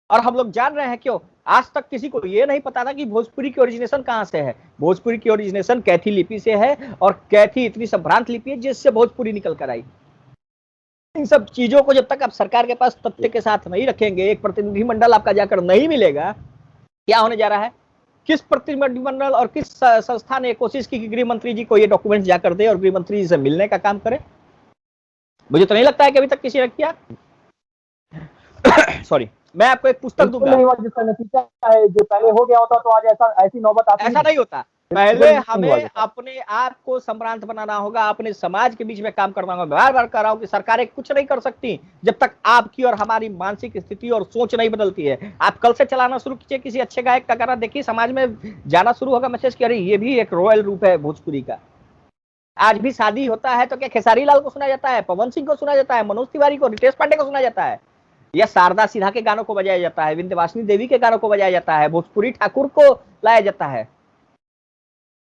और हम लोग जान रहे हैं क्यों। आज तक किसी को ये नहीं पता था कि भोजपुरी की ओरिजिनेशन कहां से है। भोजपुरी की ओरिजिनेशन कैथी लिपि से है और कैथी इतनी संभ्रांत लिपि है जिससे भोजपुरी निकल कर आई। इन सब चीजों को जब तक आप सरकार के पास तथ्य के साथ नहीं रखेंगे, एक प्रतिनिधिमंडल आपका जाकर नहीं मिलेगा, क्या होने जा रहा है? किस प्रतिनिधिमंडल और किस संस्था ने कोशिश की कि गृह मंत्री जी को ये डॉक्यूमेंट जाकर दे और गृह मंत्री जी से मिलने का काम करे? मुझे तो नहीं लगता है कि अभी तक किसी ने किया। सॉरी, मैं आपको एक पुस्तक दूंगा। नहीं हुआ जिसका नतीजा है, जो पहले हो गया होता तो आज ऐसी नौबत आती ऐसा नहीं होता। पहले हमें अपने आप को संभ्रांत बनाना होगा, अपने समाज के बीच में काम करना होगा। बार बार कह रहा हूं कि सरकारें कुछ नहीं कर सकती जब तक आपकी और हमारी मानसिक स्थिति और सोच नहीं बदलती है। आप कल से चलाना शुरू कीजिए, किसी अच्छे गायक का गाना देखिए, समाज में जाना शुरू होगा मैसेज कि अरे ये भी एक रॉयल रूप है भोजपुरी का। आज भी शादी होता है तो क्या खेसारी लाल को सुना जाता है, पवन सिंह को सुना जाता है, मनोज तिवारी को, रितेश पांडे को सुना जाता है, या शारदा सिन्हा के गानों को बजाया जाता है, विंध्यवासिनी देवी के गानों को बजाया जाता है, भोजपुरी ठाकुर को लाया जाता है?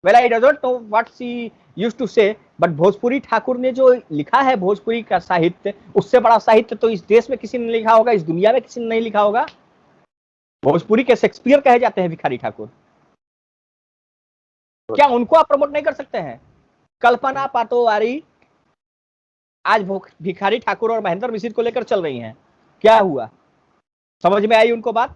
Well I don't know what she used to say, but Bhojpuri Thakur ने जो लिखा है भोजपुरी का साहित्य, उससे बड़ा साहित्य तो इस देश में किसी ने लिखा होगा, इस दुनिया में किसी ने नहीं लिखा होगा। भोजपुरी के शेक्सपियर कहे जाते हैं भिखारी ठाकुर। क्या उनको आप प्रमोट नहीं कर सकते हैं? कल्पना पाटोवारी आज भिखारी ठाकुर और महेंद्र मिश्र को लेकर चल रही हैं, क्या हुआ? समझ में आई उनको बात?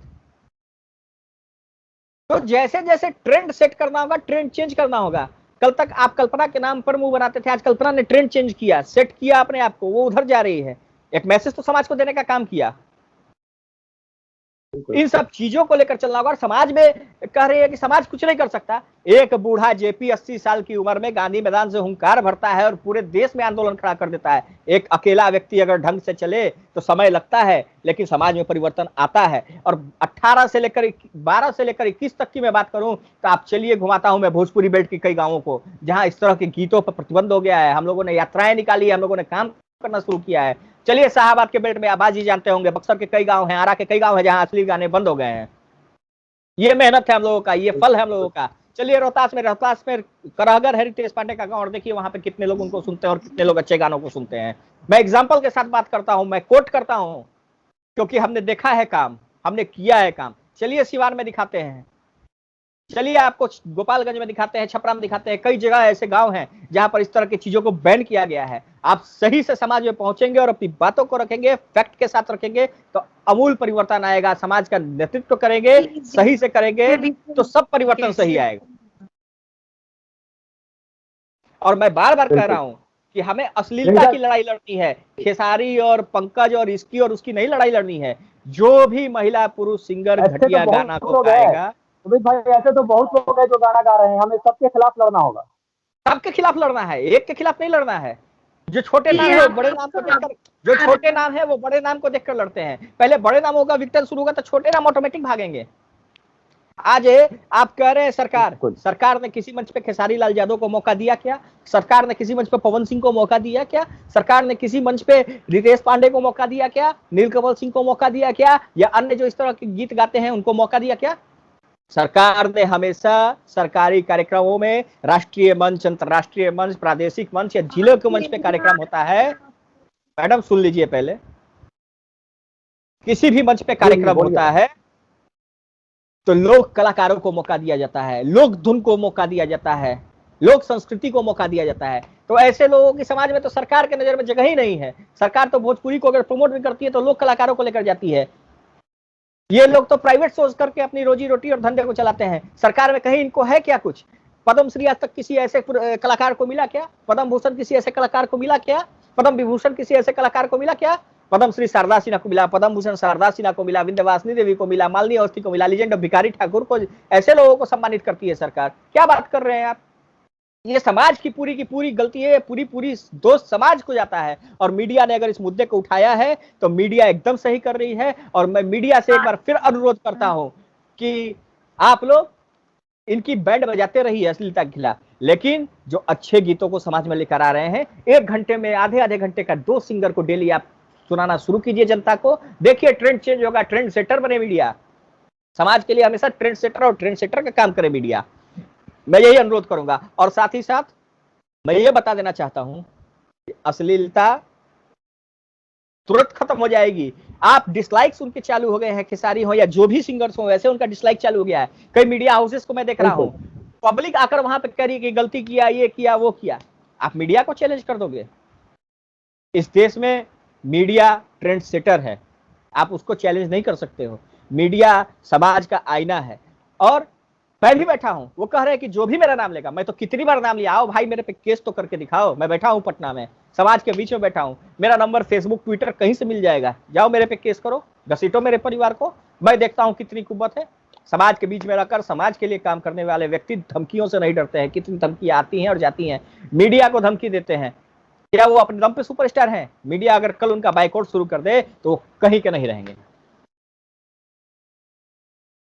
तो जैसे जैसे ट्रेंड सेट करना होगा, ट्रेंड चेंज करना होगा। कल तक आप कल्पना के नाम पर मुंह बनाते थे, आज कल्पना ने ट्रेंड चेंज किया, सेट किया अपने आप को, वो उधर जा रही है, एक मैसेज तो समाज को देने का काम किया। इन सब चीजों को लेकर चलना होगा। और समाज में कह रही है कि समाज कुछ नहीं कर सकता। एक बूढ़ा जेपी 80 साल की उम्र में गांधी मैदान से हुंकार भरता है और पूरे देश में आंदोलन खड़ा कर देता है। एक अकेला व्यक्ति अगर ढंग से चले तो समय लगता है, लेकिन समाज में परिवर्तन आता है। और 18 से लेकर 12 से लेकर 21 तक की मैं बात करूं तो आप चलिए, घुमाता हूं मैं भोजपुरी बेल्ट की कई गांवों को जहां इस तरह के गीतों पर प्रतिबंध हो गया है। हम लोगों ने यात्राएं निकाली, हम लोगों ने काम करना शुरू किया है। चलिए शाहबाद के बेल्ट में आबाजी जानते होंगे, बक्सर के कई गांव हैं, आरा के कई गांव हैं जहां असली गाने बंद हो गए हैं। ये मेहनत है हम लोगों का, ये फल है हम लोगों का। चलिए रोहतास में करहगर है रितेश पांडे का गांव, और देखिए वहां पे कितने लोग उनको सुनते हैं और कितने लोग अच्छे गानों को सुनते हैं। मैं एग्जाम्पल के साथ बात करता हूं, मैं कोट करता हूं, क्योंकि हमने देखा है काम, हमने किया है काम। चलिए सिवान में दिखाते हैं, चलिए आपको गोपालगंज में दिखाते हैं, छपरा में दिखाते हैं। कई जगह ऐसे गांव हैं जहां पर इस तरह की चीजों को बैन किया गया है। आप सही से समाज में पहुंचेंगे और अपनी बातों को रखेंगे, फैक्ट के साथ रखेंगे, तो अमूल परिवर्तन आएगा। समाज का नेतृत्व करेंगे, सही से करेंगे तो सब परिवर्तन सही आएगा। और मैं बार बार कह रहा हूं कि हमें अश्लीलता की लड़ाई लड़नी है। खेसारी और पंकज और इसकी और उसकी नहीं लड़ाई लड़नी है। जो भी महिला पुरुष सिंगर घटिया गाना को गाएगा, सुमित भाई ऐसे तो बहुत लोग हैं जो गाना गा रहे हैं, हमें सबके खिलाफ लड़ना होगा। सबके खिलाफ लड़ना है, एक के खिलाफ नहीं लड़ना है। जो छोटे नाम है वो बड़े नाम को देखकर, जो छोटे नाम है वो बड़े नाम को देखकर लड़ते हैं। पहले बड़े नाम होगा, विक्टर शुरू होगा तो छोटे नाम ऑटोमेटिक भागेंगे। आज आप कह रहे हैं सरकार ने किसी मंच पे खेसारी लाल यादव को मौका दिया क्या? सरकार ने किसी मंच पे पवन सिंह को मौका दिया क्या? सरकार ने किसी मंच पे रितेश पांडे को मौका दिया क्या? नीलकमल सिंह को मौका दिया क्या? या अन्य जो इस तरह के गीत गाते हैं उनको मौका दिया क्या? सरकार ने हमेशा सरकारी कार्यक्रमों में राष्ट्रीय मंच, अंतर्राष्ट्रीय मंच, प्रादेशिक मंच या जिले के मंच पे कार्यक्रम होता है, मैडम सुन लीजिए, पहले किसी भी मंच पे कार्यक्रम होता है तो लोक कलाकारों को मौका दिया जाता है, लोक धुन को मौका दिया जाता है, लोक संस्कृति को मौका दिया जाता है। तो ऐसे लोगों की समाज में तो सरकार के नजर में जगह ही नहीं है। सरकार तो भोजपुरी को अगर प्रमोट भी करती है तो लोक कलाकारों को लेकर जाती है। ये लोग तो प्राइवेट सोर्स करके अपनी रोजी रोटी और धंधे को चलाते हैं। सरकार में कहीं इनको है क्या कुछ? पद्मश्री आज तक किसी ऐसे कलाकार को मिला क्या? पद्म भूषण किसी ऐसे कलाकार को मिला क्या? पद्म विभूषण किसी ऐसे कलाकार को मिला क्या? पद्मश्री शारदा सिन्हा को मिला, पद्म भूषण शारदा सिन्हा को मिला, विंध्यवासिनी देवी को मिला, मालिनी अवस्थी को मिला, लीजेंड ऑफ भिखारी ठाकुर को, ऐसे लोगों को सम्मानित करती है सरकार। क्या बात कर रहे हैं आप? ये समाज की पूरी गलती है, पूरी दोष समाज को जाता है। और मीडिया ने अगर इस मुद्दे को उठाया है तो मीडिया एकदम सही कर रही है। और मैं मीडिया से एक बार फिर अनुरोध करता हूं कि आप लोग इनकी बैंड बजाते रहिए अश्लीलता के खिलाफ, लेकिन जो अच्छे गीतों को समाज में लेकर आ रहे हैं, 1 घंटे में आधे घंटे का 2 सिंगर को डेली आप सुनाना शुरू कीजिए जनता को। देखिए ट्रेंड चेंज होगा, ट्रेंड सेटर बने मीडिया। समाज के लिए हमेशा ट्रेंड सेटर और ट्रेंड सेटर का काम करे मीडिया। मैं यही अनुरोध करूंगा। और साथ ही साथ मैं ये बता देना चाहता हूं कि अश्लीलता तुरंत खत्म हो जाएगी। आप डिसलाइक्स उनके चालू हो गए हैं, खेसारी हो या जो भी सिंगर्स हो, वैसे उनका डिसलाइक चालू हो गया है। कई मीडिया हाउसेस को मैं देख रहा हूं, पब्लिक आकर वहां पे कह रही है कि गलती किया, ये किया, वो किया। आप मीडिया को चैलेंज कर दोगे? इस देश में मीडिया ट्रेंड सेटर है, आप उसको चैलेंज नहीं कर सकते हो। मीडिया समाज का आईना है। और मैं भी बैठा हूं, वो कह रहे हैं कि जो भी मेरा नाम लेगा, मैं तो कितनी बार नाम लिया, आओ भाई मेरे पे केस तो करके दिखाओ। मैं बैठा हूं पटना में, समाज के बीच में बैठा हूं, मेरा नंबर फेसबुक ट्विटर कहीं से मिल जाएगा, जाओ मेरे पे केस करो, घसीटो मेरे परिवार को। मैं देखता हूं कितनी कुव्वत है। समाज के बीच में रहकर समाज के लिए काम करने वाले व्यक्ति धमकियों से नहीं डरते हैं। कितनी धमकियां आती हैं और जाती हैं। मीडिया को धमकी देते हैं, क्या वो अपने दम पे सुपरस्टार हैं? मीडिया अगर कल उनका बाइकआउट शुरू कर दे तो कहीं के नहीं रहेंगे।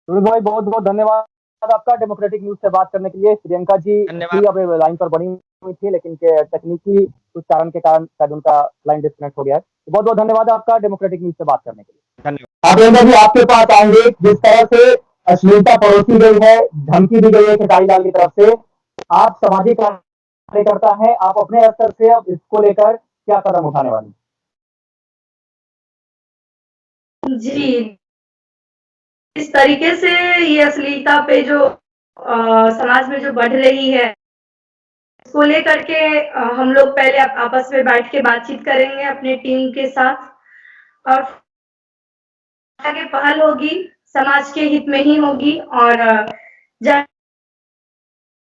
भाई बहुत बहुत धन्यवाद आपका डेमोक्रेटिक न्यूज से बात करने के लिए। प्रियंका जी भी अब लाइन पर बनी हुई थी, लेकिन के तकनीकी कुछ कारण के कारण शायद उनका लाइन डिस्कनेक्ट हो गया है। तो बहुत बहुत धन्यवाद आपका डेमोक्रेटिक न्यूज से बात करने के लिए। धन्यवाद। प्रियंका जी आपके पास आएंगे। जिस तरह से अश्लीलता परोसी गई है, धमकी दी गई है खेसारी लाल की तरफ से, आप सामाजिक कार्यकर्ता हैं, आप अपने स्तर से अब इसको लेकर क्या कदम उठाने वाले? जी, इस तरीके से ये अश्लीलता पे जो समाज में जो बढ़ रही है, इसको लेकर के हम लोग पहले आपस में बैठ के बातचीत करेंगे अपने टीम के साथ, और आगे पहल होगी, समाज के हित में ही होगी। और जब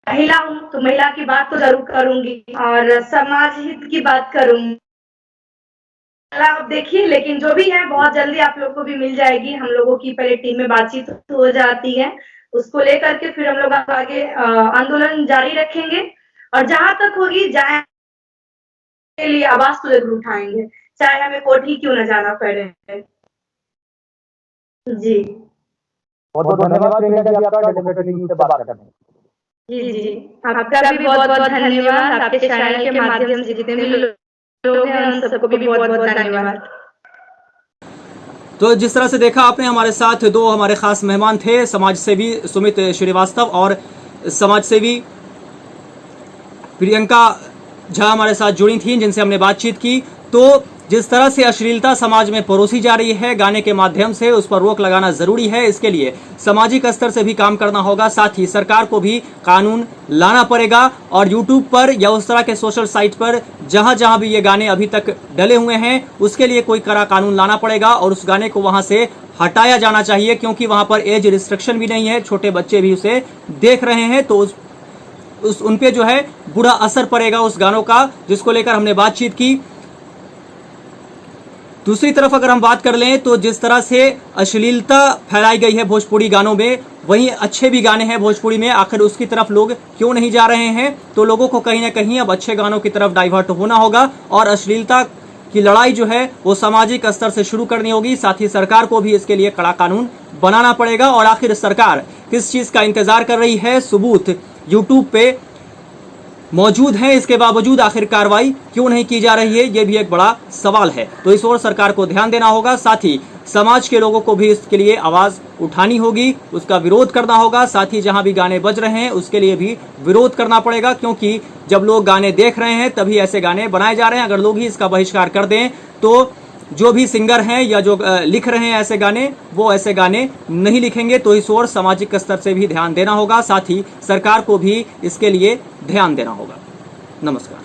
महिला हूँ तो महिला की बात तो जरूर करूंगी और समाज हित की बात करूंगी। आप देखिए, लेकिन जो भी है बहुत जल्दी आप लोग को भी मिल जाएगी। हम लोगों की पहले टीम में बातचीत हो जाती है, उसको लेकर के फिर हम लोग आगे आंदोलन जारी रखेंगे, और जहां तक होगी जहां के लिए आवाज तो जरूर उठाएंगे, चाहे हमें कोर्ट ही क्यों न जाना पड़े। जी बहुत बहुत धन्यवाद प्रियंका जी, आपका डेमोक्रेटिक न्यूज़ से बात करने के लिए। जी, आपका भी बहुत बहुत धन्यवाद। आपके चैनल के माध्यम से जितने भी लोग हैं उन सबको भी बहुत बहुत धन्यवाद। तो जिस तरह से देखा आपने, हमारे साथ दो हमारे खास मेहमान थे, समाज सेवी सुमित श्रीवास्तव और समाज सेवी प्रियंका झा हमारे साथ जुड़ी थी, जिनसे हमने बातचीत की। तो जिस तरह से अश्लीलता समाज में परोसी जा रही है गाने के माध्यम से, उस पर रोक लगाना जरूरी है। इसके लिए सामाजिक स्तर से भी काम करना होगा, साथ ही सरकार को भी कानून लाना पड़ेगा। और यूट्यूब पर या उस तरह के सोशल साइट पर जहां जहां भी ये गाने अभी तक डले हुए हैं, उसके लिए कोई कड़ा कानून लाना पड़ेगा और उस गाने को वहां से हटाया जाना चाहिए, क्योंकि वहां पर एज रिस्ट्रिक्शन भी नहीं है, छोटे बच्चे भी उसे देख रहे हैं। तो उन पे जो है बुरा असर पड़ेगा उस गानों का, जिसको लेकर हमने बातचीत की। दूसरी तरफ अगर हम बात कर लें तो जिस तरह से अश्लीलता फैलाई गई है भोजपुरी गानों में, वहीं अच्छे भी गाने हैं भोजपुरी में, आखिर उसकी तरफ लोग क्यों नहीं जा रहे हैं? तो लोगों को कहीं ना कहीं अब अच्छे गानों की तरफ डाइवर्ट होना होगा और अश्लीलता की लड़ाई जो है वो सामाजिक स्तर से शुरू करनी होगी। साथ ही सरकार को भी इसके लिए कड़ा कानून बनाना पड़ेगा। और आखिर सरकार किस चीज का इंतजार कर रही है? सबूत यूट्यूब पे मौजूद है, इसके बावजूद आखिर कार्रवाई क्यों नहीं की जा रही है? ये भी एक बड़ा सवाल है। तो इस ओर सरकार को ध्यान देना होगा, साथ ही समाज के लोगों को भी इसके लिए आवाज उठानी होगी, उसका विरोध करना होगा। साथ ही जहां भी गाने बज रहे हैं उसके लिए भी विरोध करना पड़ेगा, क्योंकि जब लोग गाने देख रहे हैं तभी ऐसे गाने बनाए जा रहे हैं। अगर लोग ही इसका बहिष्कार कर दें तो जो भी सिंगर हैं या जो लिख रहे हैं ऐसे गाने, वो ऐसे गाने नहीं लिखेंगे। तो इस ओर सामाजिक स्तर से भी ध्यान देना होगा, साथ ही सरकार को भी इसके लिए ध्यान देना होगा। नमस्कार।